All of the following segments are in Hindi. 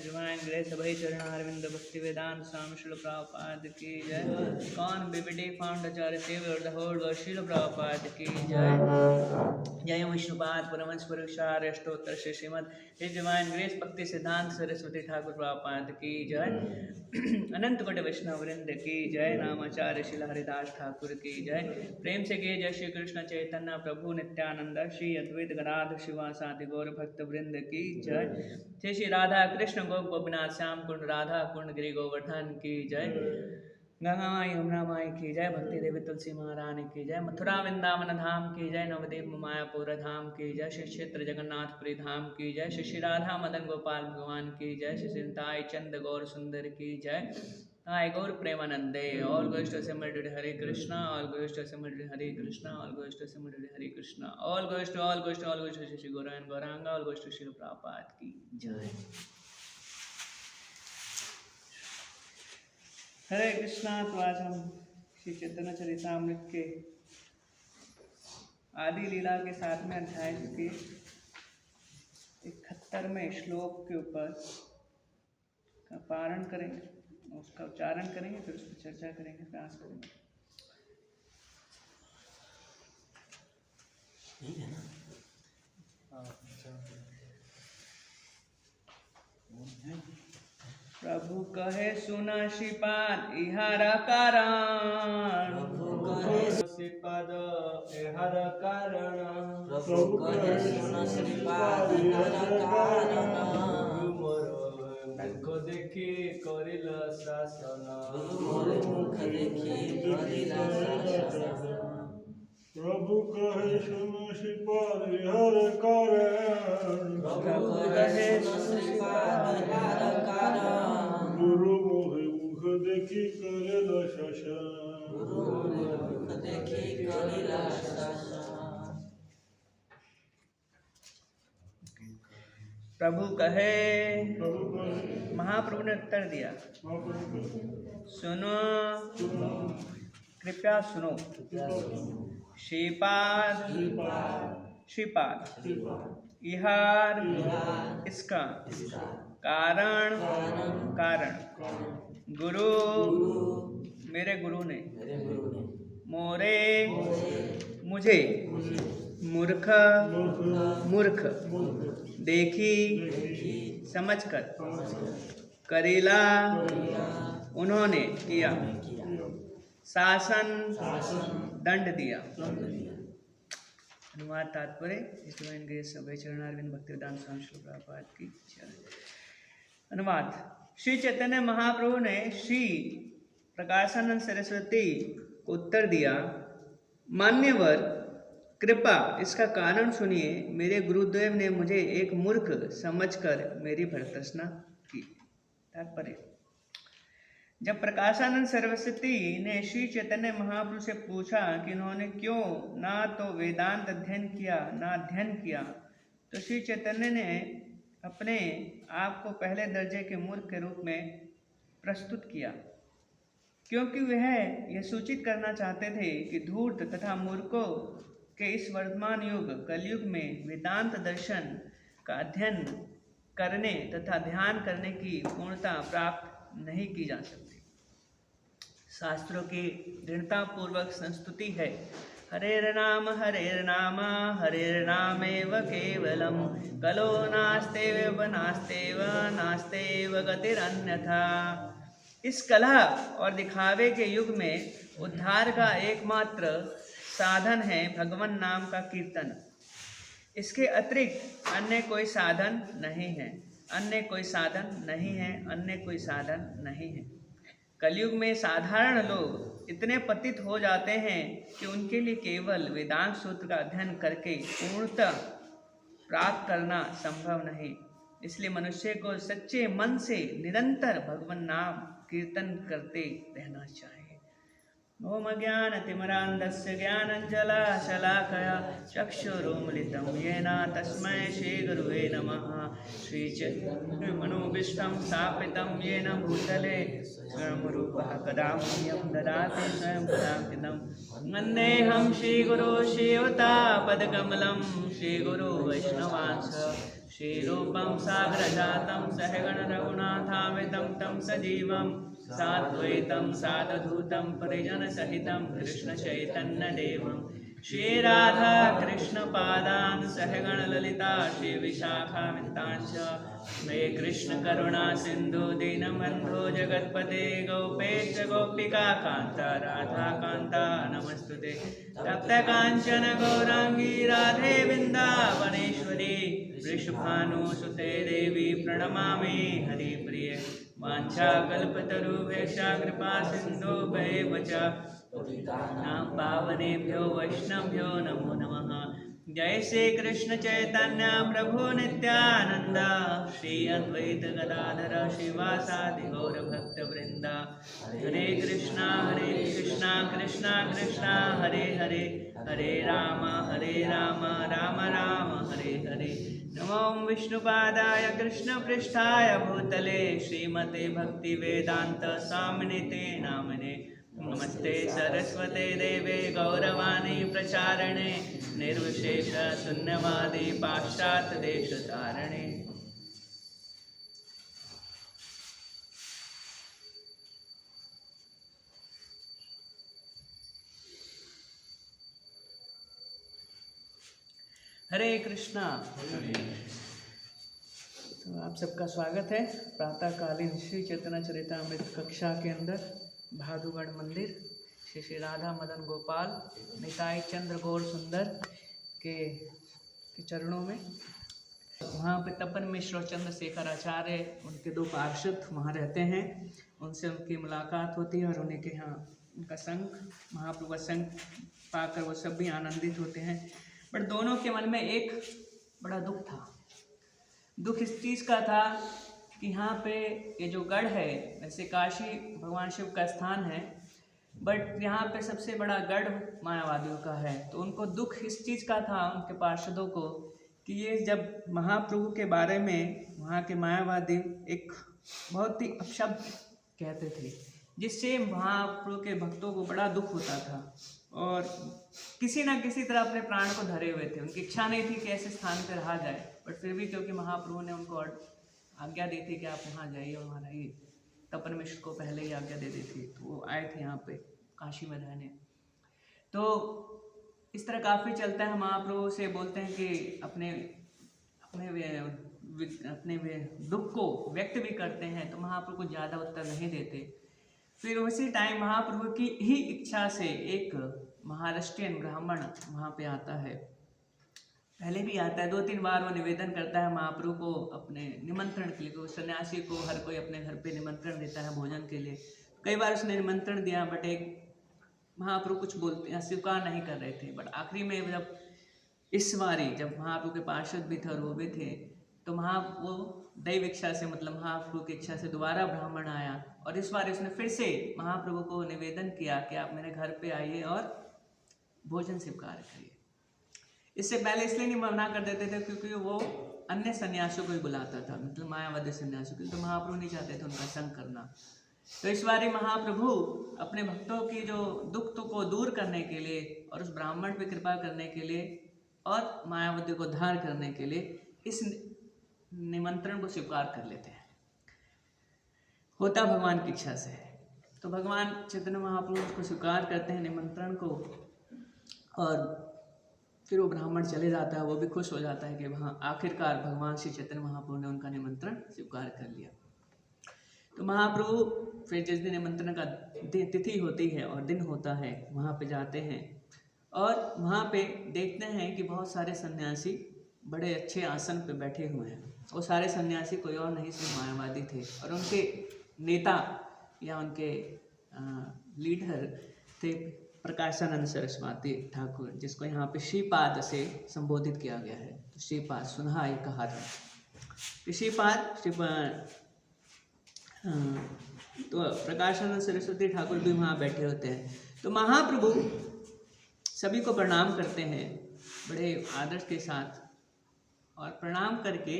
divine grace of Charanarvind Bhakti Vedanta Swami Srila Prabhupada ki jai. Con BBD found Acharya Savior of the whole world Srila Prabhupada ki jai. Jai Vishnupad Paramans Parikshar Ashtotar Shri Srimad His Divine Grace Bhakti Siddhanta Saraswati Thakur Prabhupada ki jai. अनंत कोटि वैष्णव वृंद की जय. नामाचार्य श्री हरिदास ठाकुर की जय. प्रेम से गे जय श्री कृष्ण चैतन्य प्रभु नित्यानंद श्री अद्वैत गदाधर शिवासादि गौर भक्त वृंद की जय. श्री श्री राधा कृष्ण गोप गोपीनाथ श्याम कुंड राधा कुंड गिरि गोवर्धन की जय. गंगा माई यमुना माई की जय, भक्ति देवी तुलसी महारानी की जय, मथुरा वृंदावन धाम की जय, नवदीप मायापुर धाम की जय, श्री क्षेत्र जगन्नाथपुरी धाम की जय, श्री श्री राधा मदन गोपाल भगवान की जय, श्री श्री ताई चंद गौर सुंदर की जय, ताई गौर प्रेमानंदे। ऑल गोइज टू सिमरन Hare Krishna, all glories to सिमरन Hare Krishna, all glories to सिमरन Hare Krishna, all glories to all glories to all glories to Shri Gauranga Gauranga, all glories to Shri Prabhupada की जय। हरे कृष्णा। तो आज हम श्री चैतन्य चरितामृत के आदि लीला के 7वें अध्याय के 71वें श्लोक के ऊपर का पारण करेंगे, उसका उच्चारण करेंगे, फिर उस पर चर्चा करेंगे, प्रयास करेंगे। ठीक है ना? प्रभु कहे सुना श्रीपाद इहर कारण, प्रभु कहे श्रीपाद इहर कारण, प्रभु कहे सुना श्रीपाद इहर कारण, मुख देखी करिला शासन, मुख देखी करिला शासन, प्रभु कहे सुनो श्रीपाद इहर कारण, प्रभु कहे सुनो श्रीपाद इहर कारण, गुरु मुख देखी करेला शासन, गुरु मुख देखी करेला शासन। प्रभु कहे, महाप्रभु ने उत्तर दिया, सुनो, कृपया सुनो, श्रीपाद, श्रीपाद, इहार, इसका, कारण, कारण, गुरु, मेरे गुरु ने, मोरे, मुझे, मूर्ख, मूर्ख, देखी, समझकर, करेला, उन्होंने किया, शासन, दंड दिया। अनुवाद तात्पर्य इस डिवाइन ग्रेस सभा चरणारविंद भक्तिवेदांत स्वामी श्री प्रभुपाद की जय। अनुवाद। श्री चैतन्य महाप्रभु ने श्री प्रकाशानंद सरस्वती को उत्तर दिया, मान्यवर कृपा इसका कारण सुनिए, मेरे गुरुदेव ने मुझे एक मूर्ख समझकर मेरी भर्त्सना की। तात्पर्य। जब प्रकाशानंद सरस्वती ने श्री चैतन्य महाप्रभु से पूछा कि उन्होंने क्यों ना तो वेदांत अध्ययन किया ना अध्ययन किया, तो श्री चैतन्य ने अपने आप को पहले दर्जे के मूर्ख के रूप में प्रस्तुत किया, क्योंकि वह यह सूचित करना चाहते थे कि धूर्त तथा मूर्खों के इस वर्तमान युग कलयुग में वेदांत दर्शन का अध्ययन करने तथा ध्यान करने की पूर्णता प्राप्त नहीं की जा सकती। शास्त्रों की दृढ़ता पूर्वक संस्तुति है, हरेर नाम हरेर नामेव केवलम, कलो नास्तेव नास्तेव नास्तेव गतिरन्यथा। इस कलह और दिखावे के युग में उद्धार का एकमात्र साधन है भगवान नाम का कीर्तन। इसके अतिरिक्त अन्य कोई साधन नहीं है, अन्य कोई साधन नहीं है, अन्य कोई साधन नहीं है। कलयुग में साधारण लोग इतने पतित हो जाते हैं कि उनके लिए केवल वेदांत सूत्र का अध्ययन करके पूर्णता प्राप्त करना संभव नहीं। इसलिए मनुष्य को सच्चे मन से निरंतर भगवान नाम कीर्तन करते रहना चाहिए। ओम ज्ञानतिमिरान्धस्य ज्ञानाञ्जनशलाकया चक्षुरुन्मीलितं येन तस्मै श्रीगुरुवे नमः। श्रीचैतन्यमनोभीष्टं स्थापितं येन भूतले स्वयंरूपः कदा मह्यं ददाति स्वयं पदान्तितं। वन्देऽहं श्रीगुरो श्रीयुतापदकमलं श्रीगुरो वैष्णवांश श्रीरूपं साग्रजातं सहगण रघुनाथान्वितं तं सजीवं साद्वैतं सावधूतं परिजनसहितं कृष्णचैतन्यदेवं श्रीराधा कृष्णपादान् सहगण ललिता श्रीविशाखान्वितांश्च मे कृष्णकरुणा सिन्धु दीनबन्धो जगत्पते गोपेश गोपिका कान्ता राधाकान्ता नमस्तुते। तप्तकाञ्चन गौराङ्गी राधे वृन्दावनेश्वरी वृषभानुसुते देवी प्रणमामि हरिप्रिये। वाञ्छाकल्पतरुभ्यश्च कृपा सिन्धुभ्येव च पतितानां पावनेभ्यो वैष्णवभ्यो नमो नमः। जय श्री कृष्ण चैतन्य प्रभु नित्यानंद, श्री अद्वैत गदाधर शिवासादि गौर भक्त वृंदा। हरे कृष्णा कृष्णा कृष्णा हरे हरे, हरे राम राम राम हरे हरे। नमो विष्णुपादाय कृष्ण पृष्ठाय भूतले, श्रीमते भक्ति वेदांत स्वामिनिते नामिने। नमस्ते सरस्वते देवे गौरवाणी प्रचारणे, निर्विशेष शून्यवादी पाश्चात्य देश तारणे। हरे कृष्णा। तो आप सबका स्वागत है प्रातःकालीन श्री चैतन्य चरितामृत कक्षा के अंदर भादुगढ़ मंदिर श्री श्री राधा मदन गोपाल निताई चंद्र गौर सुंदर के चरणों में। वहाँ पे तपन मिश्र और चंद्रशेखर आचार्य उनके दो पार्षद वहाँ रहते हैं, उनसे उनकी मुलाकात होती है और उन्हीं के यहाँ उनका संग महाप्रभु का संग पाकर वो सब भी आनंदित होते हैं। बट दोनों के मन में एक बड़ा दुख था। दुख इस चीज़ का था कि यहाँ पे ये जो गढ़ है, वैसे काशी भगवान शिव का स्थान है, बट यहाँ पे सबसे बड़ा गढ़ मायावादियों का है। तो उनको दुख इस चीज़ का था उनके पार्षदों को कि ये जब महाप्रभु के बारे में वहाँ के मायावादी एक बहुत ही अपशब्द कहते थे, जिससे महाप्रभु के भक्तों को बड़ा दुख होता था और किसी न किसी तरह अपने प्राण को धरे हुए थे। उनकी इच्छा नहीं थी कि ऐसे स्थान पर रहा जाए, बट फिर भी क्योंकि महाप्रभु ने उनको आज्ञा दी थी कि आप वहाँ जाइए और वहाँ रहिए, तपन मिश्र को पहले ही आज्ञा दे दी थी, तो वो आए थे यहाँ पे काशी में रहने। तो इस तरह काफ़ी चलता है। महाप्रभु से बोलते हैं कि अपने दुख को व्यक्त भी करते हैं, तो महाप्रभु को ज़्यादा उत्तर नहीं देते। फिर उसी टाइम महाप्रभु की ही इच्छा से एक महाराष्ट्रियन ब्राह्मण वहाँ पे आता है, पहले भी आता है, 2-3 बार वो निवेदन करता है महाप्रभु को अपने निमंत्रण के लिए। क्योंकि सन्यासी को हर कोई अपने घर पे निमंत्रण देता है भोजन के लिए। कई बार उसने निमंत्रण दिया, बट एक महाप्रभु कुछ बोलते स्वीकार नहीं कर रहे थे। बट आखिरी में जब इस बारी जब महाप्रभु के पार्षद भी थे और वो भी थे, तो वो दैव इच्छा से मतलब महाप्रभु की इच्छा से दोबारा ब्राह्मण आया और इस बार उसने फिर से महाप्रभु को निवेदन किया कि आप मेरे घर पे आइए और भोजन स्वीकार करिए। इससे पहले इसलिए नहीं मना कर देते थे क्योंकि वो अन्य सन्यासियों को ही बुलाता था, मतलब मायावादी सन्यासियों को, तो महाप्रभु नहीं चाहते थे उनका संग करना। तो इस बार महाप्रभु अपने भक्तों की जो दुख को दूर करने के लिए और उस ब्राह्मण पे कृपा करने के लिए और मायावती को उद्धार करने के लिए इस निमंत्रण को स्वीकार कर लेते हैं। होता भगवान की इच्छा से। तो भगवान चैतन्य महाप्रभु उसको स्वीकार करते हैं निमंत्रण को, और फिर वो ब्राह्मण चले जाता है। वो भी खुश हो जाता है कि वहाँ आखिरकार भगवान श्री चैतन्य महाप्रभु ने उनका निमंत्रण स्वीकार कर लिया। तो महाप्रभु फिर जिस दिन निमंत्रण का तिथि होती है और दिन होता है, वहाँ पे जाते हैं और वहाँ पे देखते हैं कि बहुत सारे सन्यासी बड़े अच्छे आसन पे बैठे हुए हैं। वो सारे सन्यासी कोई और नहीं सिर्फ मायावादी थे और उनके नेता या उनके लीडर थे प्रकाशानंद सरस्वती ठाकुर, जिसको यहाँ पे श्रीपाद से संबोधित किया गया है। तो श्रीपाद सुनहाय कहा था। तो प्रकाशानंद सरस्वती ठाकुर भी वहाँ बैठे होते हैं। तो महाप्रभु सभी को प्रणाम करते हैं बड़े आदर के साथ, और प्रणाम करके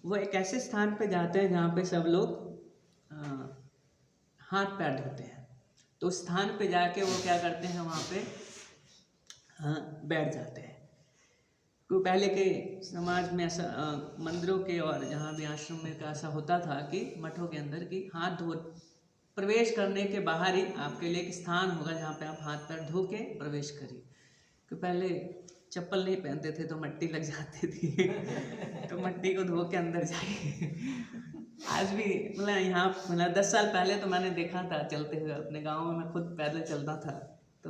वो एक ऐसे स्थान पे जाते हैं जहाँ पे सब लोग हाथ पैर धोते हैं। तो उस स्थान पे जाके वो क्या करते हैं, वहाँ पे बैठ जाते हैं। क्योंकि पहले के समाज में ऐसा मंदिरों के और जहाँ भी आश्रम में का ऐसा होता था कि मठों के अंदर कि हाथ धो प्रवेश करने के बाहर ही आपके लिए एक स्थान होगा जहाँ पे आप हाथ पैर धो के प्रवेश करिए। क्योंकि पहले चप्पल नहीं पहनते थे तो मट्टी लग जाती थी तो मट्टी को धो के अंदर जाइए। आज भी मतलब यहाँ 10 साल पहले तो मैंने देखा था चलते हुए अपने गाँव में। मैं खुद पैदल चलता था, तो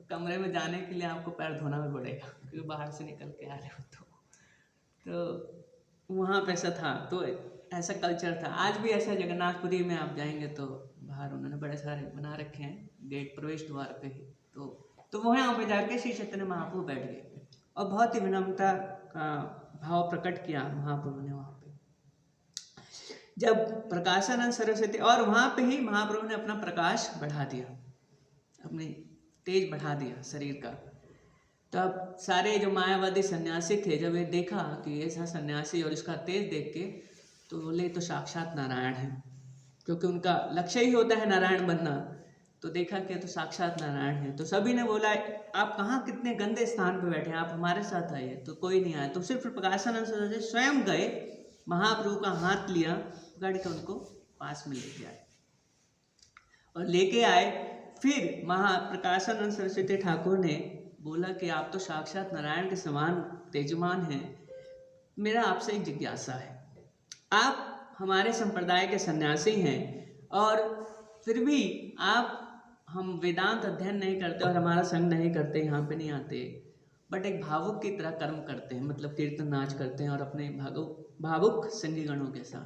कमरे में जाने के लिए आपको पैर धोना भी पड़ेगा क्योंकि बाहर से निकल के आ रहे हो। तो वहाँ पे ऐसा था। तो ऐसा कल्चर था। आज भी ऐसा जगन्नाथपुरी में आप जाएंगे तो बाहर उन्होंने बड़े सारे बना रखे हैं गेट प्रवेश द्वार पे ही, तो वहाँ पे जाके श्री चैतन्य महाप्रभु बैठ गए और बहुत ही विनम्रता का भाव प्रकट किया महाप्रभु ने वहाँ पे। जब प्रकाशानंद सरस्वती, और वहाँ पे ही महाप्रभु ने अपना प्रकाश बढ़ा दिया, अपनी तेज बढ़ा दिया शरीर का। तब सारे जो मायावादी सन्यासी थे, जब ये देखा कि ऐसा सन्यासी और इसका तेज देख के, तो बोले तो साक्षात नारायण है, क्योंकि उनका लक्ष्य ही होता है नारायण बनना। तो देखा कि तो साक्षात नारायण है। तो सभी ने बोला आप कहाँ कितने गंदे स्थान पे बैठे हैं, आप हमारे साथ आइए। तो कोई नहीं आया। तो सिर्फ प्रकाशानंद सरस्वती स्वयं गए, महाप्रभु का हाथ लिया, पकड़ के उनको पास में लेके आए और लेके आए। फिर प्रकाशानंद सरस्वती ठाकुर ने बोला कि आप तो साक्षात नारायण के समान तेजमान हैं, मेरा आपसे एक जिज्ञासा है। आप हमारे संप्रदाय के सन्यासी हैं और फिर भी आप हम वेदांत अध्ययन नहीं करते और हमारा संग नहीं करते, यहाँ पे नहीं आते, बट एक भावुक की तरह कर्म करते हैं, मतलब कीर्तन नाच करते हैं और अपने भावुक संगी गणों के साथ।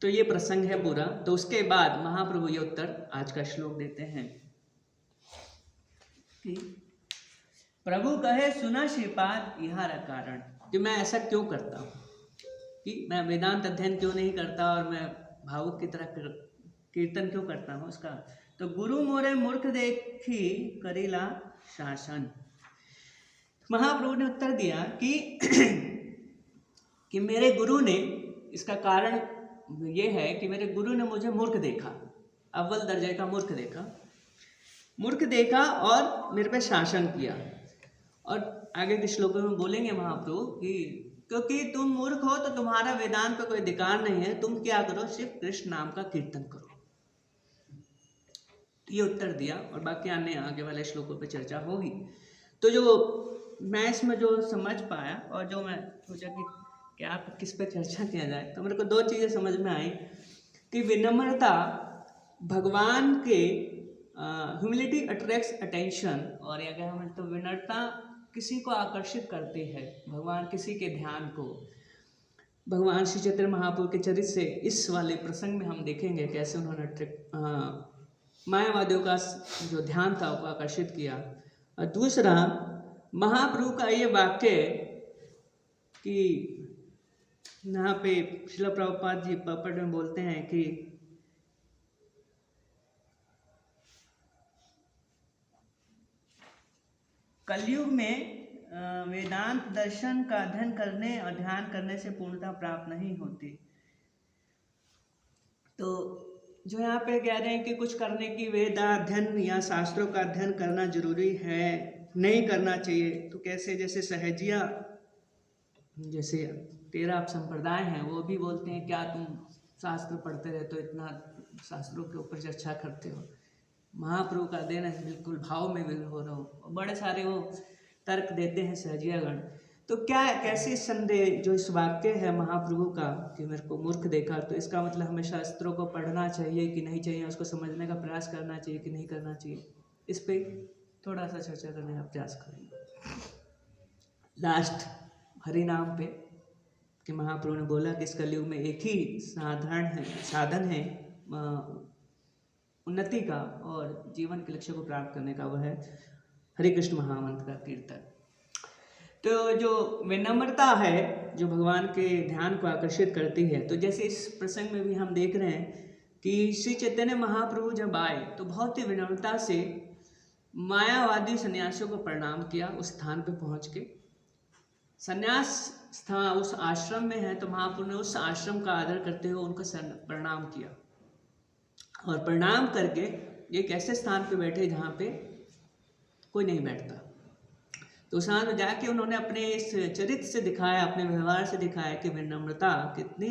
तो ये प्रसंग है पूरा। तो उसके बाद महाप्रभु ये उत्तर आज का श्लोक देते हैं कि प्रभु कहे सुना श्रीपाद यह कारण, कि मैं ऐसा क्यों करता हूँ, कि मैं वेदांत अध्ययन क्यों नहीं करता और मैं भावुक की तरह कीर्तन क्यों करता हूँ उसका। तो गुरु मोरे मूर्ख देखी करीला शासन। महाप्रभु ने उत्तर दिया कि मेरे गुरु ने, इसका कारण ये है कि मेरे गुरु ने मुझे मूर्ख देखा, अव्वल दर्जे का मूर्ख देखा और मेरे पे शासन किया। और आगे के श्लोकों में बोलेंगे महाप्रभु कि क्योंकि तुम मूर्ख हो तो तुम्हारा वेदांत पे कोई अधिकार नहीं है, तुम क्या करो, सिर्फ कृष्ण नाम का कीर्तन करो। तो ये उत्तर दिया और बाकी आगे वाले श्लोकों पे चर्चा होगी। तो जो मैं इसमें जो समझ पाया और जो मैं सोचा कि क्या किस पे चर्चा किया जाए, तो मेरे को दो चीज़ें समझ में आई कि विनम्रता भगवान के ह्यूमिलिटी अट्रैक्ट्स अटेंशन, और या क्या हम तो विनम्रता किसी को आकर्षित करती है, भगवान किसी के ध्यान को। भगवान श्री चैतन्य महाप्रभु के चरित्र से इस वाले प्रसंग में हम देखेंगे कैसे उन्होंने मायावादियों का जो ध्यान था वो आकर्षित किया। और दूसरा महाप्रभु का ये वाक्य कि यहाँ पे श्रील प्रभुपाद जी पपट में बोलते हैं कि कलयुग में वेदांत दर्शन का अध्ययन करने और ध्यान करने से पूर्णता प्राप्त नहीं होती। तो जो यहाँ पे कह रहे हैं कि कुछ करने की वेद अध्ययन या शास्त्रों का अध्ययन करना जरूरी है, नहीं करना चाहिए। तो कैसे, जैसे सहजिया, जैसे तेरा आप संप्रदाय हैं, वो भी बोलते हैं क्या तुम शास्त्र पढ़ते रहते हो, इतना शास्त्रों के ऊपर चर्चा करते हो, महाप्रभु का देना है, बिल्कुल भाव में विल हो रहा हो। बड़े सारे वो तर्क देते हैं सहजियागण। तो क्या कैसे संदेह जो इस वाक्य है महाप्रभु का कि मेरे को मूर्ख देखा, तो इसका मतलब हमें शास्त्रों को पढ़ना चाहिए कि नहीं चाहिए, उसको समझने का प्रयास करना चाहिए कि नहीं करना चाहिए, इस पे थोड़ा सा चर्चा करने का प्रयास करेंगे। लास्ट हरि नाम पे कि महाप्रभु ने बोला कि इस कलयुग में एक ही साधन है उन्नति का और जीवन के लक्ष्य को प्राप्त करने का, वह है हरे कृष्ण महामंत्र का कीर्तन। तो जो विनम्रता है जो भगवान के ध्यान को आकर्षित करती है, तो जैसे इस प्रसंग में भी हम देख रहे हैं कि श्री चैतन्य महाप्रभु जब आए तो बहुत ही विनम्रता से मायावादी सन्यासियों को प्रणाम किया। उस स्थान पे पहुंच के सन्यास स्थान उस आश्रम में है, तो महाप्रभु ने उस आश्रम का आदर करते हुए उनको प्रणाम किया और प्रणाम करके एक ऐसे स्थान पे बैठे जहाँ पे कोई नहीं बैठता। तो उस स्थान में जाके उन्होंने अपने इस चरित्र से दिखाया, अपने व्यवहार से दिखाया कि विनम्रता कितनी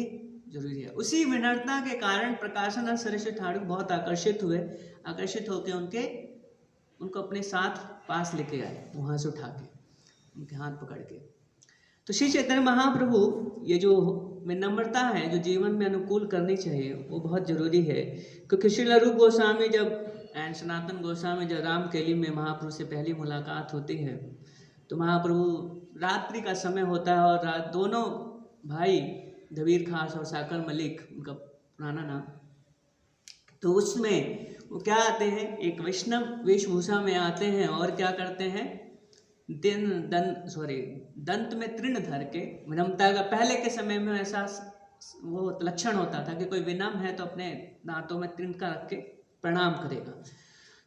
जरूरी है। उसी विनम्रता के कारण प्रकाशानंद सरस्वती ठाकुर बहुत आकर्षित होकर उनको अपने साथ पास लेके आए, वहाँ से उठा के उनके हाथ पकड़ के। तो श्री चैतन्य महाप्रभु ये जो विनम्रता है जो जीवन में अनुकूल करनी चाहिए वो बहुत जरूरी है। क्योंकि श्रील रूप गोस्वामी एंड सनातन गोस्वामी जब रामकेली में महाप्रभु से पहली मुलाकात होती है, तो महाप्रभु रात्रि का समय होता है और दोनों भाई दबीर खास और साकर मलिक उनका पुराना नाम। तो उसमें वो क्या आते हैं, एक वैष्णव वेशभूषा में आते हैं और क्या करते हैं, दंत में तृण धर के विनम्रता का, पहले के समय में ऐसा वो लक्षण होता था कि कोई विनम्र है तो अपने दांतों में तृण का रख के प्रणाम करेगा।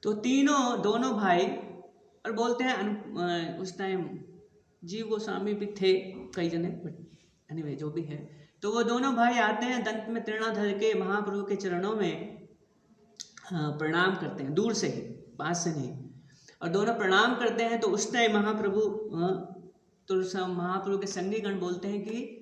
तो दोनों भाई, और बोलते हैं उस टाइम जीव गोस्वामी भी थे कई जने, बट एनीवे जो भी है, तो वो दोनों भाई आते हैं दंत में तृणा धर के महाप्रभु के चरणों में प्रणाम करते हैं, दूर से ही, पास से नहीं, और दोनों प्रणाम करते हैं। तो उस टाइम महाप्रभु के संगी गण बोलते हैं कि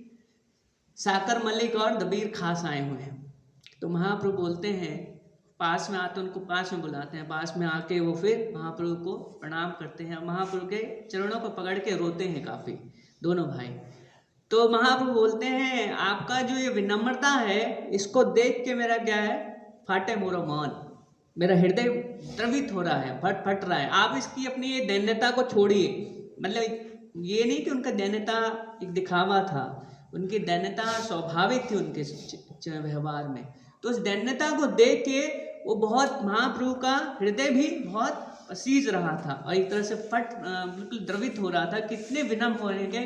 साकर मलिक और दबीर खास आए हुए हैं। तो महाप्रभु बोलते हैं, पास में आते, उनको पास में बुलाते हैं, पास में आके वो फिर महाप्रभु को प्रणाम करते हैं, महाप्रभु के चरणों को पकड़ के रोते हैं काफ़ी दोनों भाई। तो महाप्रभु बोलते हैं, आपका जो ये विनम्रता है इसको देख के मेरा क्या है, फाटे मोरा मन, मेरा हृदय द्रवित हो रहा है, फट रहा है। आप इसकी अपनी ये दैन्यता को छोड़िए। मतलब ये नहीं कि उनका दैन्यता एक दिखावा था, उनकी दैन्यता स्वाभाविक थी उनके व्यवहार में। तो उस दैन्यता को देख के वो बहुत, महाप्रभु का हृदय भी बहुत पसीज रहा था और एक तरह से बिल्कुल द्रवित हो रहा था। कितने विनम्र होने के,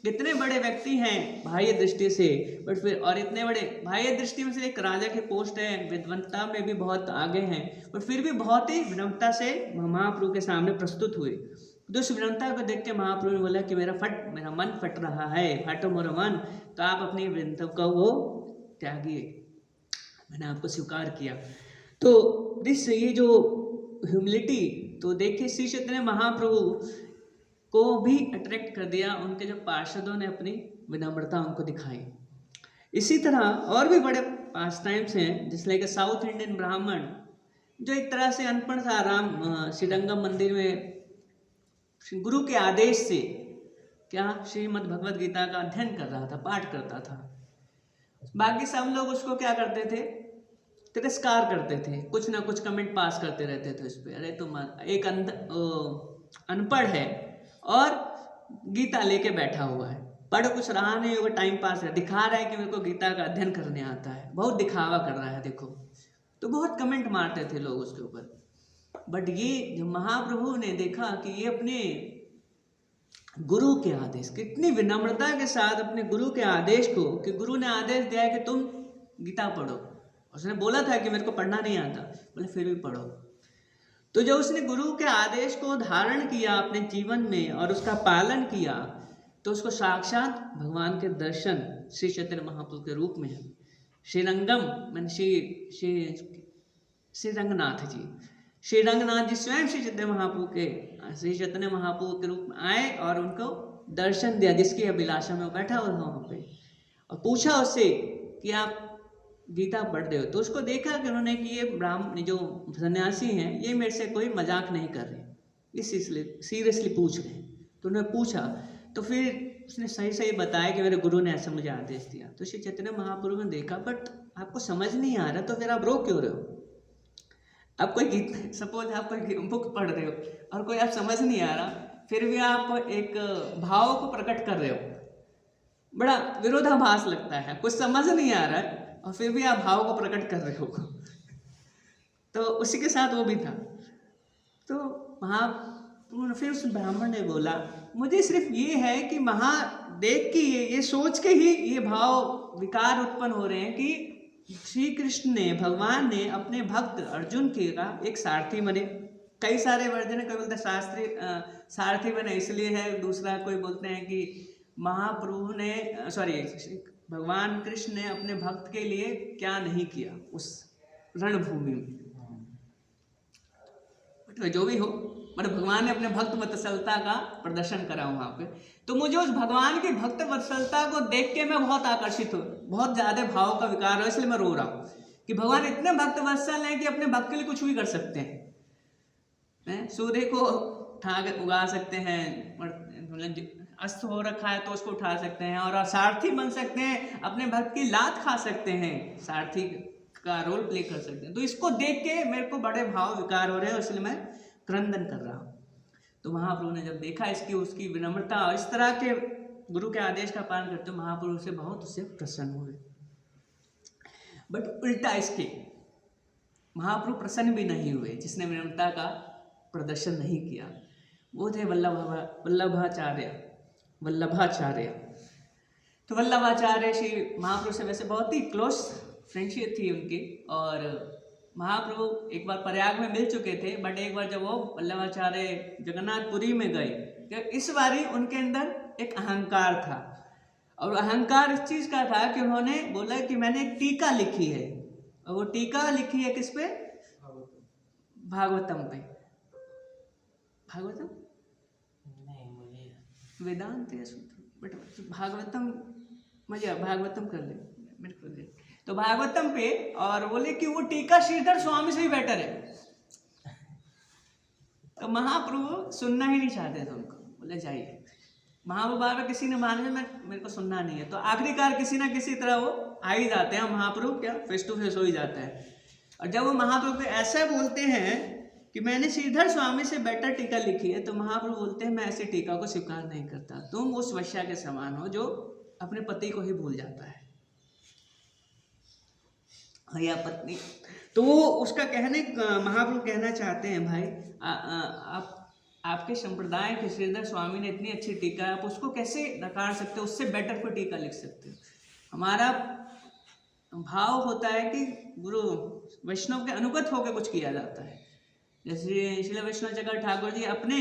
कितने बड़े व्यक्ति हैं बाह्य दृष्टि से, बट फिर, और इतने बड़े बाह्य दृष्टि में से एक राजा की पोस्ट है, विद्वत्ता में भी बहुत आगे हैं, बट फिर भी बहुत ही विनम्रता से महाप्रभु के सामने प्रस्तुत हुए। तो उस विनम्रता को देख के महाप्रभु ने बोला कि मेरा मन फट रहा है, फाटो मोरा मन, तो आप अपनी विनम्रता को वो त्यागिए, मैंने आपको स्वीकार किया। तो ये जो ह्यूमिलिटी, तो देखिए श्री चैतन्य महाप्रभु को भी अट्रैक्ट कर दिया, उनके जो पार्षदों ने अपनी विनम्रता उनको दिखाई। इसी तरह और भी बड़े पास टाइम्स हैं, जिसलिए कि साउथ इंडियन ब्राह्मण जो एक तरह से अनपढ़ था, श्रीरंगम मंदिर में गुरु के आदेश से क्या श्रीमद् भगवद गीता का अध्ययन कर रहा था, पाठ करता था। बाकी सब लोग उसको क्या करते थे, तिरस्कार करते थे, कुछ ना कुछ कमेंट पास करते रहते थे उस पर, अरे तुम एक अनपढ़ है और गीता लेके बैठा हुआ है, पढ़ कुछ रहा नहीं होगा, टाइम पास है, दिखा रहा है कि मेरे को गीता का अध्ययन करने आता है, बहुत दिखावा कर रहा है देखो। तो बहुत कमेंट मारते थे लोग उसके ऊपर। बट ये जब महाप्रभु ने देखा कि ये अपने गुरु के आदेश, कितनी विनम्रता के साथ अपने गुरु के आदेश को, कि गुरु ने आदेश दिया है कि तुम गीता पढ़ो, उसने बोला था कि मेरे को पढ़ना नहीं आता, बोले फिर भी पढ़ो। तो जब उसने गुरु के आदेश को धारण किया अपने जीवन में और उसका पालन किया, तो उसको साक्षात भगवान के दर्शन श्री चैतन्य महाप्रभु के रूप में है। श्रीरंगम मैंने श्री रंगनाथ जी, श्री रंगनाथ जी स्वयं श्री चैतन्य महाप्रभु के रूप में आए और उनको दर्शन दिया, जिसकी अभिलाषा में वो बैठा हुआ था वहाँ पे, और पूछा उससे कि आप गीता पढ़ रहे हो। तो उसको देखा कि उन्होंने कि ये ब्राह्मण जो सन्यासी हैं ये मेरे से कोई मजाक नहीं कर रहे, इसलिए सीरियसली पूछ रहे हैं। तो उन्होंने पूछा, तो फिर उसने सही सही बताया कि मेरे गुरु ने ऐसा मुझे आदेश दिया। तो श्री चैतन्य महाप्रभु ने देखा, बट आपको समझ नहीं आ रहा, तो फिर आप रो क्यों रहे हो? आप कोई गीत, सपोज आप कोई बुक पढ़ रहे हो और कोई आप समझ नहीं आ रहा, फिर भी आप एक भाव को प्रकट कर रहे हो, बड़ा विरोधाभास लगता है। कुछ समझ नहीं आ रहा है और फिर भी आप भाव को प्रकट कर रहे हो। तो उसी के साथ वो भी था। तो फिर उस ब्राह्मण ने बोला, मुझे सिर्फ ये है कि देख के ये सोच के ही ये भाव विकार उत्पन्न हो रहे हैं कि श्री कृष्ण ने, भगवान ने अपने भक्त अर्जुन के का एक सारथी बने। कई सारे वर्जन है, कोई बोलते हैं सारथी बने इसलिए है, दूसरा कोई बोलते हैं कि महाप्रभु ने भगवान कृष्ण ने अपने भक्त के लिए क्या नहीं किया उस रणभूमि में। जो भी हो, मतलब भगवान ने अपने भक्त वत्सलता का प्रदर्शन करा वहाँ पे। तो मुझे उस भगवान की भक्त वत्सलता को देख के मैं बहुत आकर्षित हूँ, बहुत ज़्यादा भाव का विकार हो, इसलिए मैं रो रहा हूँ कि भगवान इतने भक्त वत्सल हैं कि अपने भक्त के लिए कुछ भी कर सकते हैं। सूर्य को उगा सकते हैं, अस्त हो रखा है तो उसको उठा सकते हैं, और सारथी बन सकते हैं, अपने भक्त की लात खा सकते हैं, सारथी का रोल प्ले कर सकते हैं। तो इसको देख के मेरे को बड़े भाव विकार हो रहे हैं, इसलिए मैं क्रंदन कर रहा हूँ। तो महाप्रभु ने जब देखा उसकी विनम्रता और इस तरह के गुरु के आदेश का पालन करते हुए महाप्रभु से बहुत उससे प्रसन्न हुए। बट उल्टा इसके महाप्रभु प्रसन्न भी नहीं हुए जिसने विनम्रता का प्रदर्शन नहीं किया। वो थे वल्लभाचार्य। तो वल्लभाचार्य श्री महाप्रभु से वैसे बहुत ही क्लोज फ्रेंडशिप थी उनकी, और महाप्रभु एक बार प्रयाग में मिल चुके थे। बट एक बार जब वो वल्लभाचार्य जगन्नाथपुरी में गए तो इस बारी उनके अंदर एक अहंकार था, और अहंकार इस चीज़ का था कि उन्होंने बोला कि मैंने एक टीका लिखी है, और वो टीका लिखी है किस पे? भागवतम पे। भागवतम नहीं, मुझे वेदांत या सूत्र, बट भागवतम मजा भागवतम कर ले मेरे को दे। तो भागवतम पे, और बोले कि वो टीका श्रीधर स्वामी से ही बेटर है। तो महाप्रभु सुनना ही नहीं चाहते थे उनको, बोले जाइए। महाप्रभु बाबा किसी ने माने मेरे को सुनना नहीं है, तो आखिरकार किसी ना किसी तरह वो आ ही जाते हैं। महाप्रभु क्या फेस टू फेस हो ही जाता है। और जब वो महाप्रभु को ऐसा बोलते हैं कि मैंने श्रीधर स्वामी से बेटर टीका लिखी है, तो महाप्रभु बोलते हैं मैं ऐसी टीका को स्वीकार नहीं करता। तुम उस वैश्या के समान हो जो अपने पति को ही भूल जाता है, या पत्नी। तो वो उसका महाप्रभु कहना चाहते हैं भाई आपके संप्रदाय के श्रीधर स्वामी ने इतनी अच्छी टीका है, आप उसको कैसे नकार सकते हो? उससे बेटर कोई टीका लिख सकते हो? हमारा भाव होता है कि गुरु वैष्णव के अनुगत होकर कुछ किया जाता है। जैसे श्रील वैष्णव चक्र ठाकुर जी अपने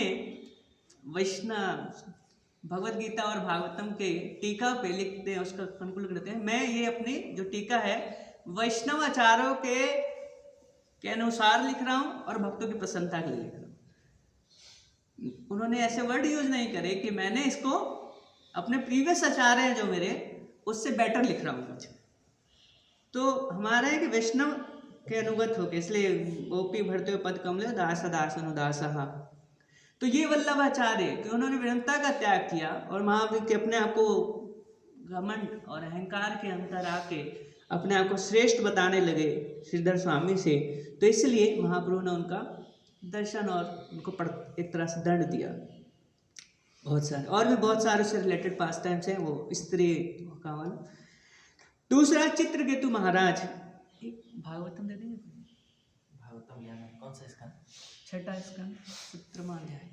वैष्णव भगवत गीता और भागवतम के टीका पे लिखते हैं, उसका अनुकूल करते हैं, मैं ये अपनी जो टीका है वैष्णव आचार्यों के अनुसार लिख रहा हूँ और भक्तों की प्रसन्नता के लिए लिख रहा हूँ। उन्होंने ऐसे वर्ड यूज नहीं करे कि मैंने इसको अपने प्रीवियस आचार्य हैं जो मेरे, उससे बेटर लिख रहा हूँ कुछ। तो हमारा है कि वैष्णव के अनुगत होके, इसलिए गोपी भरते हुए पद कमले दास दास अनुदास। तो ये वल्लभाचार्य कि उन्होंने विनम्रता का त्याग किया और महाप्रभु के अपने आप को घमंड और अहंकार के अंतर आके अपने आप को श्रेष्ठ बताने लगे श्रीधर स्वामी से। तो इसलिए महाप्रभु ने उनका दर्शन और उनको एक तरह से दंड दिया। बहुत सारे और भी बहुत सारे उससे रिलेटेड पास टाइम्स हैं, वो स्त्री का वाला। दूसरा चित्रकेतु महाराज, भागवतम दे देंगे? भागवतम ज्ञान कौन सा इसका? छठा स्कंद 17वां अध्याय।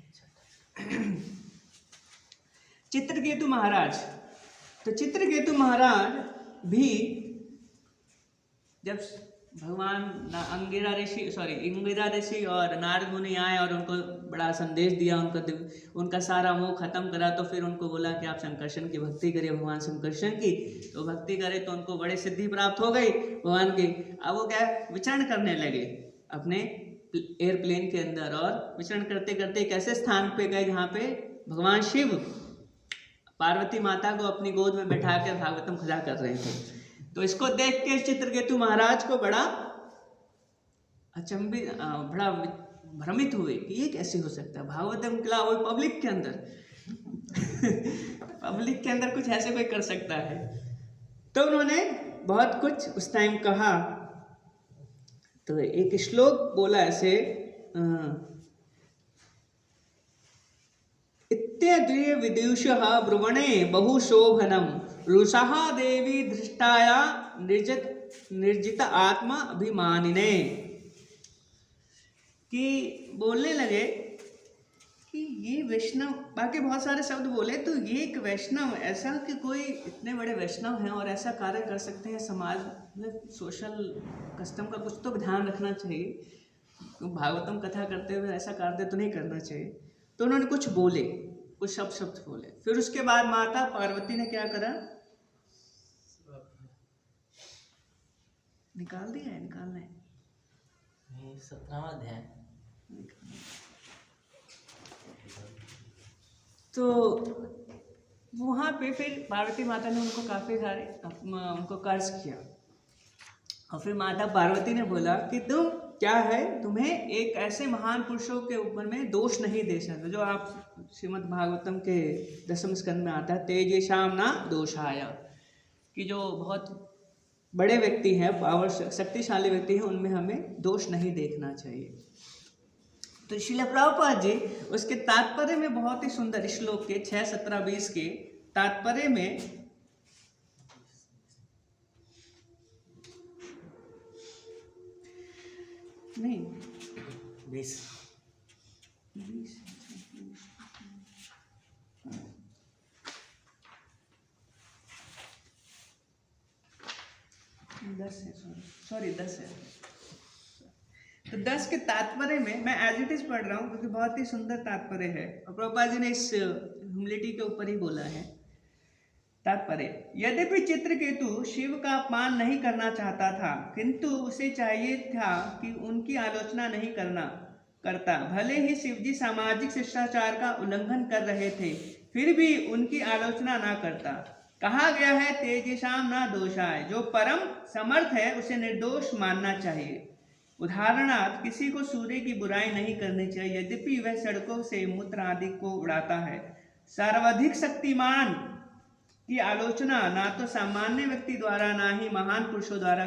चित्रकेतु महाराज। तो चित्रकेतु महाराज भी जब भगवान इंगिरा ऋषि और नारद मुनि आए और उनको बड़ा संदेश दिया, उनका सारा मोह खत्म करा, तो फिर उनको बोला कि आप शंकरशन की भक्ति करिए, भगवान शंकरशन की। तो भक्ति करे तो उनको बड़ी सिद्धि प्राप्त हो गई भगवान की। अब वो क्या विचरण करने लगे अपने एयरप्लेन के अंदर, और विचरण करते करते एक ऐसे स्थान पे गए जहाँ पे भगवान शिव पार्वती माता को अपनी गोद में बैठा कर भागवतम खड़ा कर रहे थे। तो इसको देख के चित्रकेतु महाराज को बड़ा अचंभित, बड़ा भ्रमित हुए कि ये कैसे हो सकता है, भागवतम खिला वो पब्लिक के अंदर पब्लिक के अंदर कुछ ऐसे कोई कर सकता है। तो उन्होंने बहुत कुछ उस टाइम कहा। तो एक श्लोक बोला ऐसे, इत्यद्रिय विदुषः ब्रुवणे बहुशोभनम रुषः देवी धृष्टाया निर्जित आत्मा अभिमानिने। कि बोलने लगे कि ये वैष्णव, बाकी बहुत सारे शब्द बोले, तो ये एक वैष्णव ऐसा कि कोई इतने बड़े वैष्णव हैं और ऐसा कार्य कर सकते हैं, समाज में सोशल कस्टम का कुछ तो ध्यान रखना चाहिए, भागवतम कथा करते हुए ऐसा कार्य तो नहीं करना चाहिए। तो उन्होंने कुछ बोले, कुछ शब्द बोले। फिर उसके बाद माता पार्वती ने क्या करा, निकाल दिया है, निकालना है 17वां अध्याय। तो वहाँ पे फिर पार्वती माता ने उनको काफ़ी सारे उनको कर्ज किया, और फिर माता पार्वती ने बोला कि तुम क्या है, तुम्हें एक ऐसे महान पुरुषों के ऊपर में दोष नहीं दे सकते, जो आप श्रीमद् भागवतम के 10वें स्कंद में आता है, तेजेशाम ना दोषाय, कि जो बहुत बड़े व्यक्ति हैं, पावर शक्तिशाली व्यक्ति हैं, उनमें हमें दोष नहीं देखना चाहिए। तो श्रील प्रभुपाद जी उसके तात्पर्य में बहुत ही सुंदर श्लोक के 6, 17, 20 के तात्पर्य में नहीं 20 10 है, सॉरी 10 है। तो 10 के तात्पर्य में मैं एज इट इज पढ़ रहा हूँ क्योंकि बहुत ही सुंदर तात्पर्य है और प्रभुपाद जी ने इस ह्यूमिलिटी के ऊपर ही बोला है। तात्पर्य, यद्यपि चित्रकेतु शिव का अपमान नहीं करना चाहता था, किंतु उसे चाहिए था कि उनकी आलोचना नहीं करता। भले ही शिवजी सामाजिक शिष्टाचार का उल्लंघन कर रहे थे, फिर भी उनकी आलोचना ना करता। कहा गया है तेजसाम न दोषाय, जो परम समर्थ है उसे निर्दोष मानना चाहिए। उदाहरणार्थ, किसी को सूर्य की बुराई नहीं करनी चाहिए, यद्यपि वह सड़कों से मूत्र आदि को उड़ाता है। सर्वाधिक शक्तिमान की आलोचना ना तो सामान्य व्यक्ति द्वारा ना ही महान पुरुषों द्वारा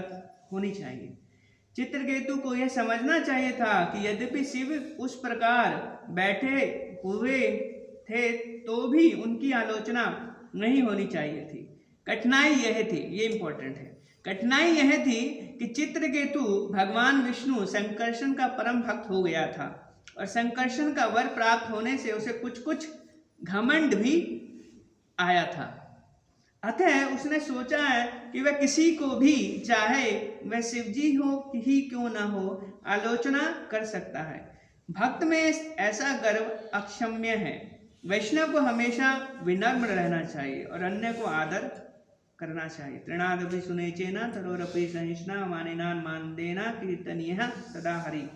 होनी चाहिए। चित्रकेतु को यह समझना चाहिए था कि यद्यपि शिव उस प्रकार बैठे हुए थे तो भी उनकी आलोचना नहीं होनी चाहिए थी। कठिनाई यह थी, ये इंपॉर्टेंट है, कठिनाई यह थी कि चित्रकेतु भगवान विष्णु संकर्षण का परम भक्त हो गया था और संकर्षण का वर प्राप्त होने से उसे कुछ घमंड भी आया था। अतः उसने सोचा है कि वह किसी को भी, चाहे वह शिवजी हो ही क्यों न हो, आलोचना कर सकता है। भक्त में ऐसा गर्व अक्षम्य है। वैष्णव को हमेशा विनम्र रहना चाहिए और अन्य को आदर करना चाहिए। तृणादपि सुनेचेना तरोरपि सहिष्णा मानेनान मानदेना कीर्तनीयः सदा हरि।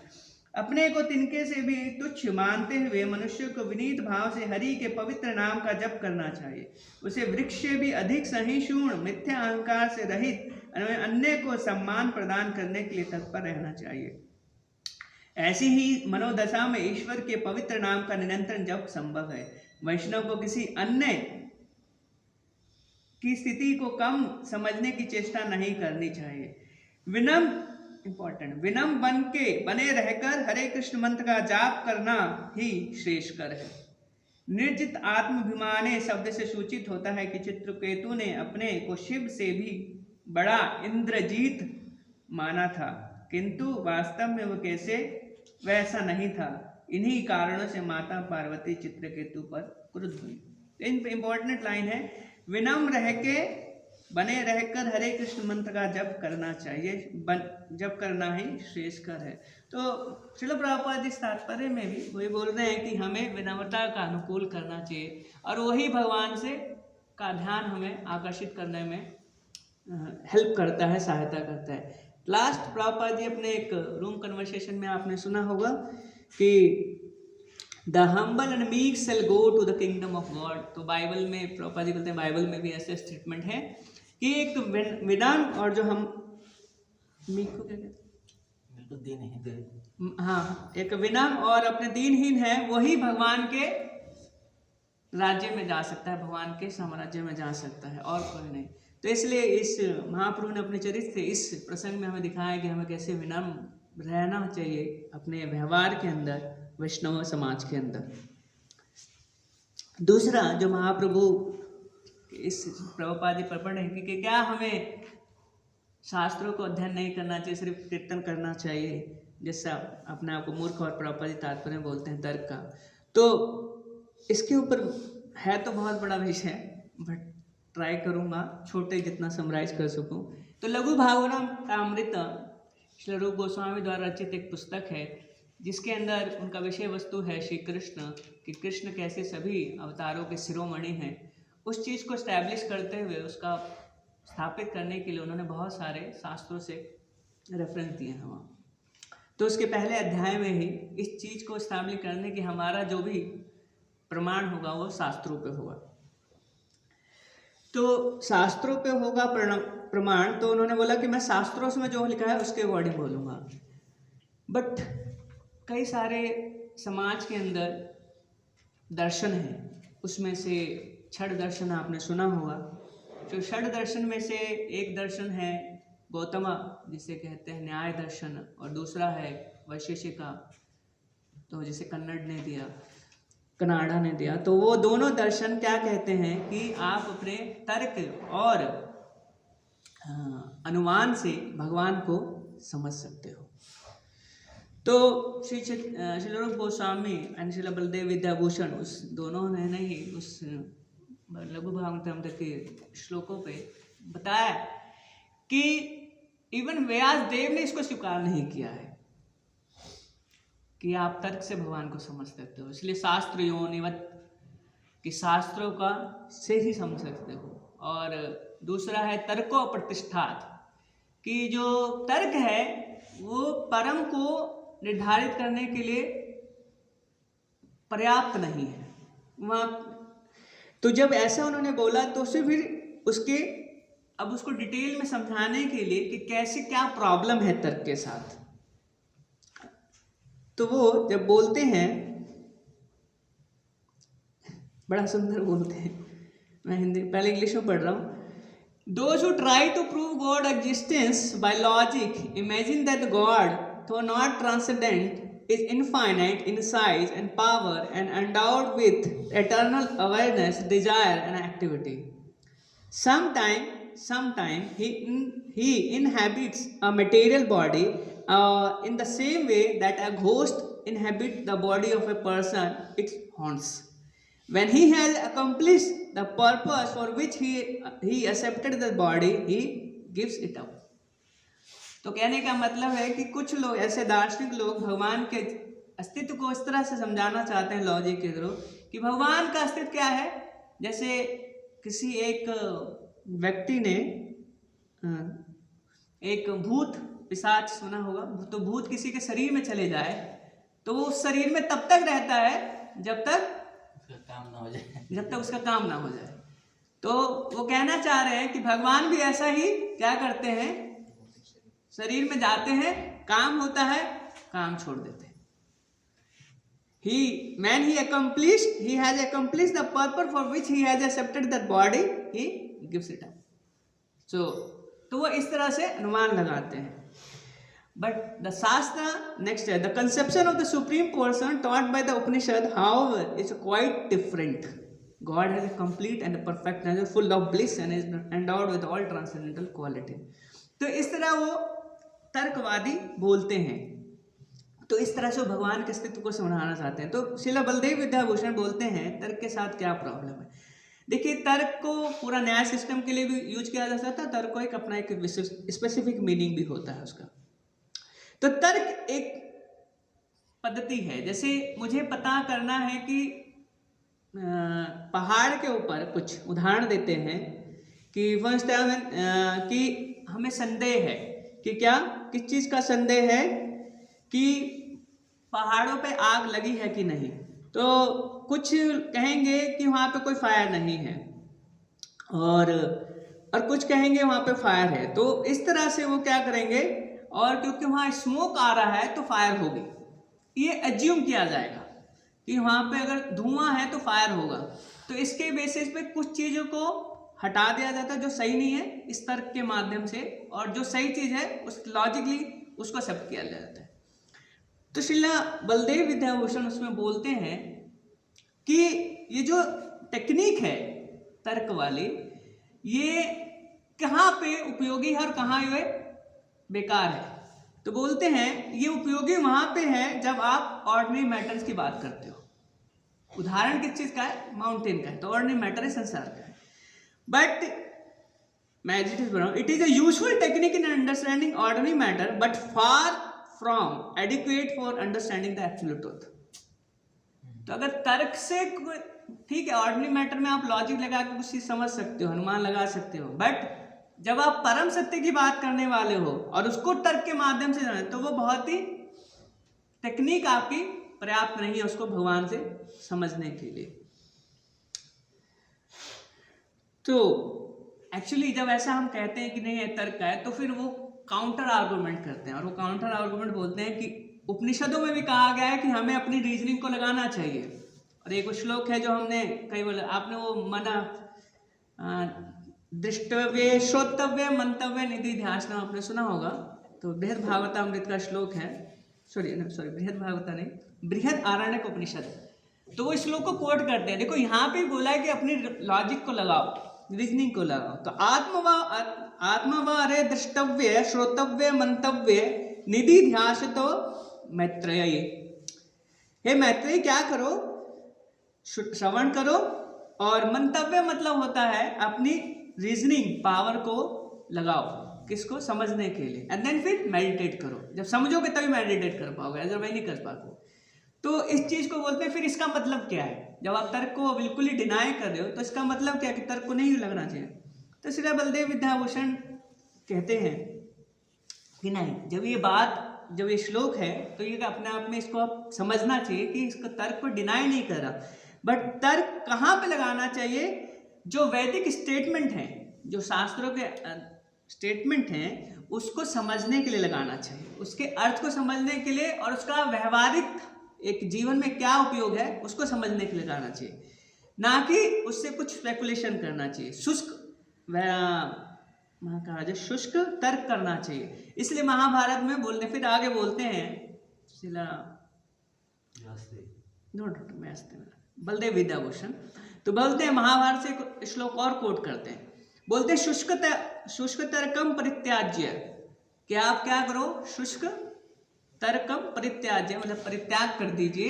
अपने को तिनके से भी तुच्छ मानते हुए मनुष्य को विनीत भाव से हरि के पवित्र नाम का जप करना चाहिए। उसे वृक्ष से भी अधिक सहिष्णु, मिथ्या अहंकार से रहित, अन्य को सम्मान प्रदान करने के लिए तत्पर रहना चाहिए। ऐसी ही मनोदशा में ईश्वर के पवित्र नाम का निरंतर जप संभव है। वैष्णव को किसी अन्य की स्थिति को कम समझने की चेष्टा नहीं करनी चाहिए। विनम्र बने रहकर हरे कृष्ण मंत्र का जाप करना ही श्रेष्ठकर है। निर्जित आत्माभिमाने शब्द से सूचित होता है कि चित्रकेतु ने अपने को शिव से भी बड़ा इंद्रजीत माना था, किंतु वास्तव में वैसा नहीं था। इन्हीं कारणों से माता पार्वती चित्रकेतु पर क्रुद्ध हुई। इंपॉर्टेंट लाइन है, विनम्र बने रहकर हरे कृष्ण मंत्र का जप करना चाहिए, जप करना ही श्रेष्ठकर है। तो श्रील प्रभुपाद इस तात्पर्य में भी वही बोल रहे हैं कि हमें विनम्रता का अनुकूल करना चाहिए और वही भगवान से का ध्यान हमें आकर्षित करने में हेल्प करता है, सहायता करता है। लास्ट प्रभुपाद जी अपने एक रूम कन्वर्सेशन में आपने सुना होगा कि the humble and meek shall go to the kingdom of God. तो बाइबल में प्रभुपाद जी बोलते हैं, बाइबल में भी ऐसे स्टेटमेंट है कि एक वेदांत और जो हम मीक को क्या कहते हैं, हाँ, एक विनम्र और अपने दीनहीन है वही भगवान के राज्य में जा सकता है, भगवान के साम्राज्य में जा सकता है, और कोई नहीं। तो इसलिए इस महाप्रभु ने अपने चरित्र से इस प्रसंग में हमें दिखाया कि हमें कैसे विनम्र रहना चाहिए अपने व्यवहार के अंदर, वैष्णव समाज के अंदर। दूसरा जो महाप्रभु इस प्रभुपाद जी पर पढ़ रहे कि क्या हमें शास्त्रों को अध्ययन नहीं करना चाहिए, सिर्फ कीर्तन करना चाहिए, जैसा अपने आप को मूर्ख और प्रभुपाद जी तात्पर्य बोलते हैं तर्क का। तो इसके ऊपर है तो बहुत बड़ा विषय, बट ट्राई करूँगा छोटे जितना समराइज कर सकूँ। तो लघु भागवतम का अमृत श्री रूप गोस्वामी द्वारा रचित एक पुस्तक है जिसके अंदर उनका विषय वस्तु है श्री कृष्ण, कि कृष्ण कैसे सभी अवतारों के शिरोमणि हैं। उस चीज़ को स्टैब्लिश करते हुए उसका स्थापित करने के लिए उन्होंने बहुत सारे शास्त्रों से रेफरेंस दिए हैं वहाँ। तो उसके पहले अध्याय में ही इस चीज़ को स्टैब्लिश करने कि हमारा जो भी प्रमाण होगा वो शास्त्रों पे होगा। तो शास्त्रों पे होगा प्रमाण, तो उन्होंने बोला कि मैं शास्त्रों में जो लिखा है उसके अकॉर्डिंग बोलूँगा। बट कई सारे समाज के अंदर दर्शन हैं, उसमें से छठ दर्शन आपने सुना होगा। जो छठ दर्शन में से एक दर्शन है गौतमा, जिसे कहते हैं न्याय दर्शन, और दूसरा है वैशेषिका, तो जिसे कन्नड़ ने दिया। कनाडा ने दिया। तो वो दोनों दर्शन क्या कहते हैं कि आप अपने तर्क और अनुमान से भगवान को समझ सकते हो। तो श्री रूप गोस्वामी एंड श्री बलदेव विद्याभूषण उस दोनों ने नहीं उस लघु भागवतम के श्लोकों पे बताया कि इवन व्यास देव ने इसको स्वीकार नहीं किया है कि आप तर्क से भगवान को समझ सकते हो। इसलिए शास्त्र योनिवत कि शास्त्रों का से ही समझ सकते हो। और दूसरा है तर्को प्रतिष्ठात कि जो तर्क है वो परम को निर्धारित करने के लिए पर्याप्त नहीं है वहाँ। तो जब ऐसा उन्होंने बोला तो फिर उसके अब उसको डिटेल में समझाने के लिए कि कैसे क्या प्रॉब्लम है तर्क के साथ, तो वो जब बोलते हैं बड़ा सुंदर बोलते हैं। मैं हिंदी पहले इंग्लिश में पढ़ रहा हूँ। Those who try to prove God existence by logic imagine that God, though not transcendent, is infinite in size and power and endowed with eternal awareness, desire and activity. Sometime he inhabits a material body in the same way that a ghost inhabits the body of a person it haunts. When he has accomplished the purpose for which he accepted the body, he gives it up. तो कहने का मतलब है कि कुछ लोग ऐसे दार्शनिक लोग भगवान के अस्तित्व को इस तरह से समझाना चाहते हैं लॉजिक के थ्रू कि भगवान का अस्तित्व क्या है। जैसे किसी एक व्यक्ति ने एक भूत पिशाच सुना होगा, तो भूत किसी के शरीर में चले जाए तो वो उस शरीर में तब तक रहता है जब तक उसका काम ना हो जाए। तो वो कहना चाह रहे हैं कि भगवान भी ऐसा ही क्या करते हैं, शरीर में जाते हैं, काम होता है, काम छोड़ देते हैं। When he has accomplished the purpose for which he has accepted that body, he gives it up. तो वो इस तरह से अनुमान लगाते हैं। But the Shastra next है, the conception of the supreme person taught by the Upanishad, however, is quite different. God has a complete and a perfect nature, full of bliss and is endowed with all transcendental quality. तो इस तरह वो तर्कवादी बोलते हैं। तो इस तरह से वो भगवान के अस्तित्व को समझाना चाहते हैं। तो श्रील बलदेव विद्याभूषण बोलते हैं तर्क के साथ क्या प्रॉब्लम है। देखिए, तर्क को पूरा न्याय सिस्टम के लिए भी यूज किया जा सकता है। तर्क को एक अपना एक स्पेसिफिक मीनिंग भी होता है उसका। तो तर्क एक पद्धति है। जैसे मुझे पता करना है कि पहाड़ के ऊपर कुछ उदाहरण देते हैं कि फर्स्ट कि हमें संदेह है कि क्या किस चीज़ का संदेह है कि पहाड़ों पे आग लगी है कि नहीं। तो कुछ कहेंगे कि वहाँ पे कोई फायर नहीं है और कुछ कहेंगे वहाँ पे फायर है। तो इस तरह से वो क्या करेंगे, और क्योंकि वहाँ स्मोक आ रहा है तो फायर होगी, ये एज्यूम किया जाएगा कि वहाँ पे अगर धुआं है तो फायर होगा। तो इसके बेसिस पे कुछ चीज़ों को हटा दिया जाता है जो सही नहीं है इस तर्क के माध्यम से, और जो सही चीज़ है उस लॉजिकली उसको एक्सेप्ट किया जाता है। तो श्रील बलदेव विद्याभूषण उसमें बोलते हैं कि ये जो टेक्निक है तर्क वाली, ये कहाँ पे उपयोगी है और कहाँ ये बेकार है। तो बोलते हैं ये उपयोगी वहाँ पे है जब आप ऑर्डिनरी मैटर्स की बात करते हो। उदाहरण किस चीज़ का है, माउंटेन का है, तो ऑर्डिनरी मैटर है, संसार का है। But it is a useful technique in understanding ordinary matter but far from adequate for understanding the absolute truth. तो अगर तर्क से ठीक है, ऑर्डिनरी मैटर में आप लॉजिक लगा के कुछ चीज समझ सकते हो, अनुमान लगा सकते हो, बट जब आप परम सत्य की बात करने वाले हो और उसको तर्क के माध्यम से जाने, तो वो बहुत ही टेक्निक आपकी पर्याप्त नहीं है उसको भगवान से समझने के लिए। तो एक्चुअली जब ऐसा हम कहते हैं कि नहीं ये तर्क का है, तो फिर वो काउंटर आर्गुमेंट करते हैं, और वो काउंटर आर्गुमेंट बोलते हैं कि उपनिषदों में भी कहा गया है कि हमें अपनी रीजनिंग को लगाना चाहिए। और एक श्लोक है जो हमने कई बार, आपने वो मना दृष्टव्य श्रोतव्य मंतव्य निधि ध्यान आपने सुना होगा। तो बृहद भागवतामृत का श्लोक है, सॉरी बृहद भागवता नहीं, बृहद आरण्यक उपनिषद, तो वो श्लोक को कोट करते हैं। देखो यहाँ पे बोला है कि अपनी लॉजिक को लगाओ, रीजनिंग को लगाओ। तो आत्मवारे द्रष्टव्य श्रोतव्य मंतव्य निधि ध्यास तो मैत्रेय। हे मैत्रेय क्या करो, श्रवण करो, और मंतव्य मतलब होता है अपनी रीजनिंग पावर को लगाओ, किसको, समझने के लिए। एंड देन फिर मेडिटेट करो, जब समझोगे तभी मेडिटेट कर पाओगे, अदरवाइज नहीं कर पाओगे। तो इस चीज को बोलते हैं। फिर इसका मतलब क्या है, जब आप तर्क को बिल्कुल ही डिनाई कर रहे हो तो इसका मतलब क्या है कि तर्क को नहीं लगना चाहिए। तो श्री बलदेव विद्याभूषण कहते हैं कि नहीं, जब ये श्लोक है तो ये अपने आप में इसको आप समझना चाहिए कि इसको तर्क को डिनाई नहीं कर रहा, बट तर्क कहाँ पे लगाना चाहिए, जो वैदिक स्टेटमेंट है, जो शास्त्रों के स्टेटमेंट हैं, उसको समझने के लिए लगाना चाहिए, उसके अर्थ को समझने के लिए, और उसका व्यवहारिक एक जीवन में क्या उपयोग है उसको समझने के लिए लगाना चाहिए, ना कि उससे कुछ स्पेकुलेशन करना चाहिए, शुष्क तर्क करना चाहिए। इसलिए महाभारत में बोलते, फिर आगे बोलते हैं बलदेव विद्याभूषण, तो बोलते हैं महाभारत से एक श्लोक और कोट करते हैं, बोलते हैं शुष्क तर्कम परित्याज्य, कि आप क्या करो, शुष्क तर्कम परित्याज्य मतलब परित्याग कर दीजिए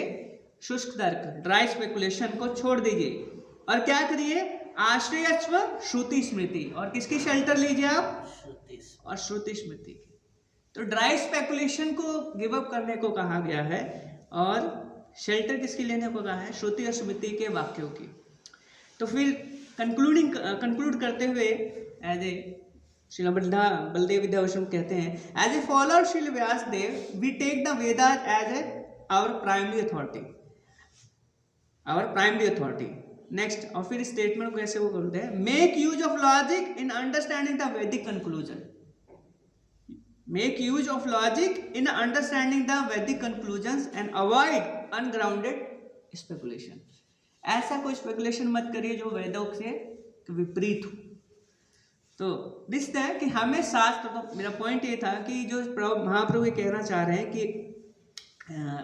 शुष्क तर्क, ड्राई स्पेकुलेशन को छोड़ दीजिए, और क्या करिए, आश्रयस्व श्रुति स्मृति, और किसकी शेल्टर लीजिए आप, और श्रुति स्मृति की। तो ड्राई स्पेकुलेशन को गिव अप करने को कहा गया है, और शेल्टर किसकी लेने को कहा है, श्रुति और स्मृति के वाक्यों की। तो फिर कंक्लूड करते हुए एज ए श्री बलदेव विद्याभूषण कहते हैं, as a follower Shri Vyasadev we take the Vedas as a our primary authority. Next, और फिर स्टेटमेंट को कैसे वो बोलते हैं, make use of logic in understanding the Vedic conclusion, make use of logic in understanding the Vedic conclusions and avoid ungrounded speculation. ऐसा कोई स्पेकुलेशन मत करिए जो वेदों से विपरीत हो। तो दिस है कि हमें शास्त्र, तो मेरा पॉइंट ये था कि जो महाप्रभु ये कहना चाह रहे हैं कि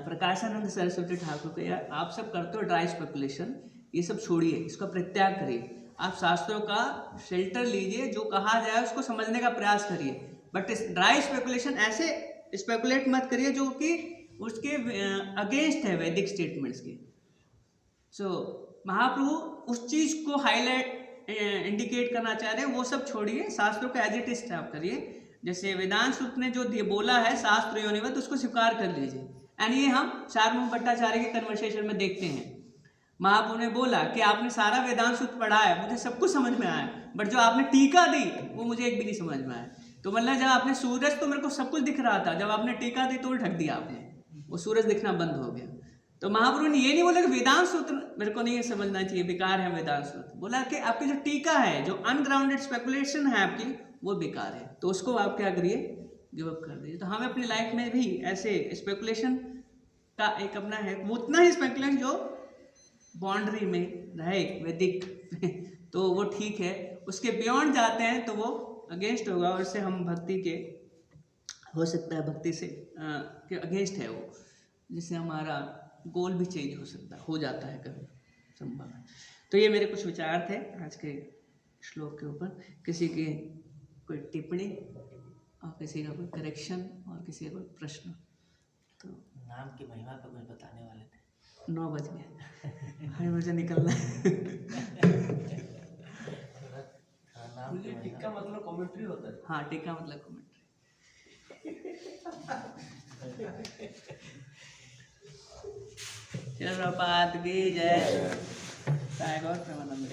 प्रकाशानंद सरस्वती ठाकुर को, आप सब करते हो ड्राई स्पेकुलेशन, ये सब छोड़िए, इसका परित्याग करिए, आप शास्त्रों का शेल्टर लीजिए, जो कहा जाए उसको समझने का प्रयास करिए, बट ड्राई स्पेकुलेशन ऐसे स्पेकुलेट मत करिए जो कि उसके अगेंस्ट है वैदिक स्टेटमेंट्स के। सो महाप्रभु उस चीज को हाईलाइट इंडिकेट करना चाह रहे हैं, वो सब छोड़िए, शास्त्रों का एज इट इज आप करिए। जैसे वेदांत सूत्र ने जो बोला है शास्त्र योनिवत, उसको स्वीकार कर लीजिए। एंड ये हम चारुमुख भट्टाचार्य के कन्वर्सेशन में देखते हैं, महाप्रभु ने बोला कि आपने सारा वेदांत सूत्र पढ़ा है, मुझे सब कुछ समझ में आया, बट जो आपने टीका दी वो मुझे एक भी नहीं समझ में आया। तो मतलब जब आपने सूरज, तो मेरे को सब कुछ दिख रहा था, जब आपने टीका दी तो ढक दिया आपने, वो सूरज दिखना बंद हो गया। तो महाप्रभु ने ये नहीं बोला कि वेदांत सूत्र मेरे को नहीं समझना चाहिए, बेकार है वेदांत सूत्र, बोला कि आपकी जो टीका है, जो अनग्राउंडेड स्पेकुलेशन है आपकी, वो बेकार है, तो उसको आप क्या करिए, गिव अप कर दीजिए। तो हमें अपनी लाइफ में भी ऐसे स्पेकुलेशन का एक अपना है, उतना ही स्पेकुलेशन जो बाउंड्री में रहे वैदिक तो वो ठीक है, उसके बियॉन्ड जाते हैं तो वो अगेंस्ट होगा, और इससे हम भक्ति के हो सकता है, भक्ति से के अगेंस्ट है वो, जिससे हमारा गोल भी चेंज हो जाता है कभी संभव है। तो ये मेरे कुछ विचार थे आज के श्लोक के ऊपर। किसी की कोई टिप्पणी और किसी का कोई करेक्शन और किसी का कोई प्रश्न? तो नाम की महिमा पर कुछ बताने वाले थे। 9 बज गए, 8 बजे निकलना है। टिक्का मतलब कमेंट्री होता है। हाँ, टिक्का मतलब कमेंट्री। चलो प्रपात की जय, साईं गौर प्रेमानंद।